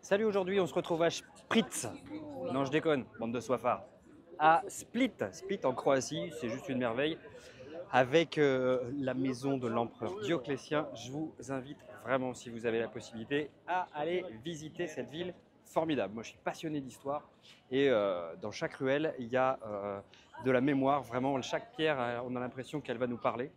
Salut, aujourd'hui on se retrouve à Spritz. Non, je déconne, bande de soifards. À Split, Split en Croatie, c'est juste une merveille. Avec la maison de l'empereur Dioclétien, je vous invite vraiment, si vous avez la possibilité, à aller visiter cette ville formidable. Moi je suis passionné d'histoire et dans chaque ruelle il y a de la mémoire, vraiment chaque pierre on a l'impression qu'elle va nous parler.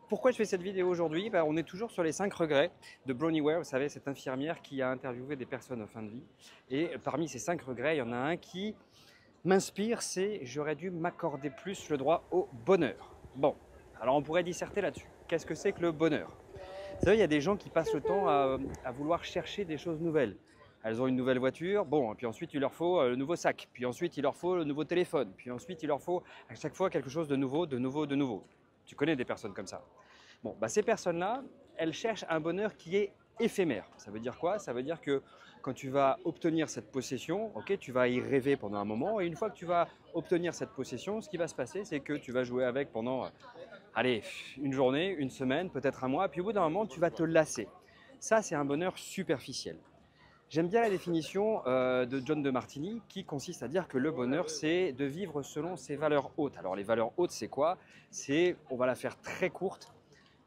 Pourquoi je fais cette vidéo aujourd'hui? On est toujours sur les 5 regrets de Bronnie Ware, vous savez, cette infirmière qui a interviewé des personnes en fin de vie. Et parmi ces 5 regrets, il y en a un qui m'inspire, c'est j'aurais dû m'accorder plus le droit au bonheur. Bon, alors on pourrait disserter là-dessus. Qu'est-ce que c'est que le bonheur? Vous savez, il y a des gens qui passent le temps à vouloir chercher des choses nouvelles. Elles ont une nouvelle voiture, bon, et puis ensuite il leur faut le nouveau sac, puis ensuite il leur faut le nouveau téléphone, puis ensuite il leur faut à chaque fois quelque chose de nouveau, de nouveau, de nouveau. Tu connais des personnes comme ça. Bon, ces personnes-là, elles cherchent un bonheur qui est éphémère. Ça veut dire quoi? Ça veut dire que quand tu vas obtenir cette possession, ok, tu vas y rêver pendant un moment, et une fois que tu vas obtenir cette possession, ce qui va se passer, c'est que tu vas jouer avec pendant, allez, une journée, une semaine, peut-être un mois, puis au bout d'un moment, tu vas te lasser. Ça, c'est un bonheur superficiel. J'aime bien la définition de John de Martini qui consiste à dire que le bonheur, c'est de vivre selon ses valeurs hautes. Alors les valeurs hautes, c'est quoi? C'est, on va la faire très courte,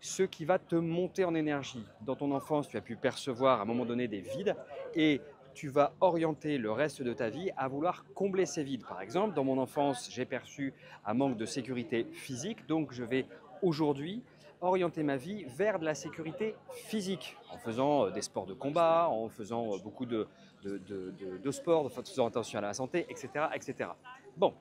ce qui va te monter en énergie. Dans ton enfance, tu as pu percevoir à un moment donné des vides et tu vas orienter le reste de ta vie à vouloir combler ces vides. Par exemple, dans mon enfance, j'ai perçu un manque de sécurité physique, donc je vais aujourd'hui orienter ma vie vers de la sécurité physique, en faisant des sports de combat, en faisant beaucoup de sport, en faisant attention à la santé, etc., etc. Bon,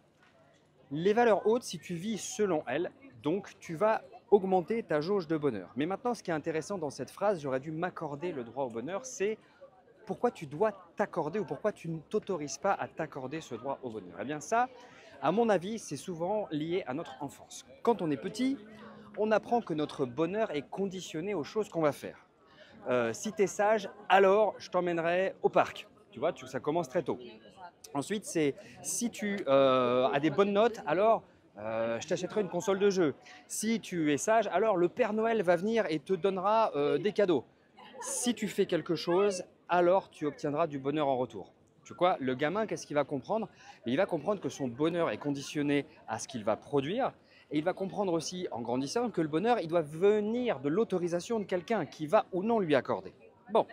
les valeurs hautes, si tu vis selon elles, donc tu vas augmenter ta jauge de bonheur. Mais maintenant, ce qui est intéressant dans cette phrase, j'aurais dû m'accorder le droit au bonheur, c'est pourquoi tu dois t'accorder ou pourquoi tu ne t'autorises pas à t'accorder ce droit au bonheur. Eh bien ça, à mon avis, c'est souvent lié à notre enfance. Quand on est petit, on apprend que notre bonheur est conditionné aux choses qu'on va faire. Si tu es sage, alors je t'emmènerai au parc. Tu vois, ça commence très tôt. Ensuite, c'est si tu as des bonnes notes, alors je t'achèterai une console de jeu. Si tu es sage, alors le Père Noël va venir et te donnera des cadeaux. Si tu fais quelque chose, alors tu obtiendras du bonheur en retour. Tu vois, le gamin, qu'est-ce qu'il va comprendre? Il va comprendre que son bonheur est conditionné à ce qu'il va produire. Et il va comprendre aussi, en grandissant, que le bonheur, il doit venir de l'autorisation de quelqu'un qui va ou non lui accorder. Bon,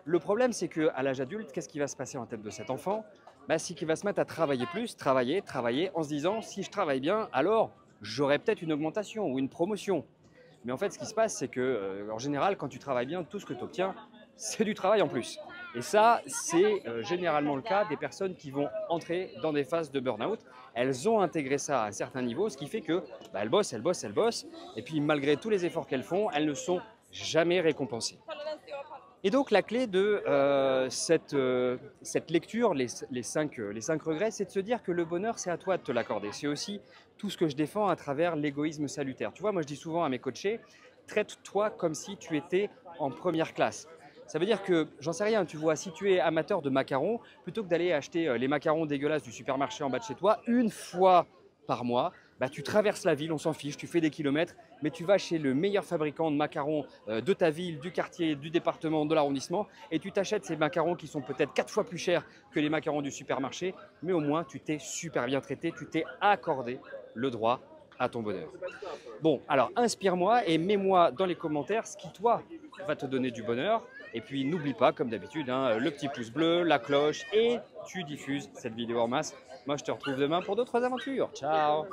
le problème, c'est qu'à l'âge adulte, qu'est-ce qui va se passer en tête de cet enfant? C'est qu'il va se mettre à travailler plus, travailler, en se disant, si je travaille bien, alors j'aurai peut-être une augmentation ou une promotion. Mais en fait, ce qui se passe, c'est que, en général, quand tu travailles bien, tout ce que tu obtiens, c'est du travail en plus. Et ça, c'est généralement le cas des personnes qui vont entrer dans des phases de burn-out. Elles ont intégré ça à un certain niveau, ce qui fait que elles bossent, elles bossent, elles bossent. Et puis, malgré tous les efforts qu'elles font, elles ne sont jamais récompensées. Et donc, la clé de cette lecture, les cinq regrets, c'est de se dire que le bonheur, c'est à toi de te l'accorder. C'est aussi tout ce que je défends à travers l'égoïsme salutaire. Tu vois, moi, je dis souvent à mes coachés, traite-toi comme si tu étais en première classe. Ça veut dire que, j'en sais rien, tu vois, si tu es amateur de macarons, plutôt que d'aller acheter les macarons dégueulasses du supermarché en bas de chez toi, une fois par mois, tu traverses la ville, on s'en fiche, tu fais des kilomètres, mais tu vas chez le meilleur fabricant de macarons de ta ville, du quartier, du département, de l'arrondissement, et tu t'achètes ces macarons qui sont peut-être 4 fois plus chers que les macarons du supermarché, mais au moins tu t'es super bien traité, tu t'es accordé le droit à ton bonheur. Bon, alors inspire-moi et mets-moi dans les commentaires ce qui, toi, va te donner du bonheur. Et puis n'oublie pas, comme d'habitude, le petit pouce bleu, la cloche, et tu diffuses cette vidéo en masse. Moi, je te retrouve demain pour d'autres aventures. Ciao!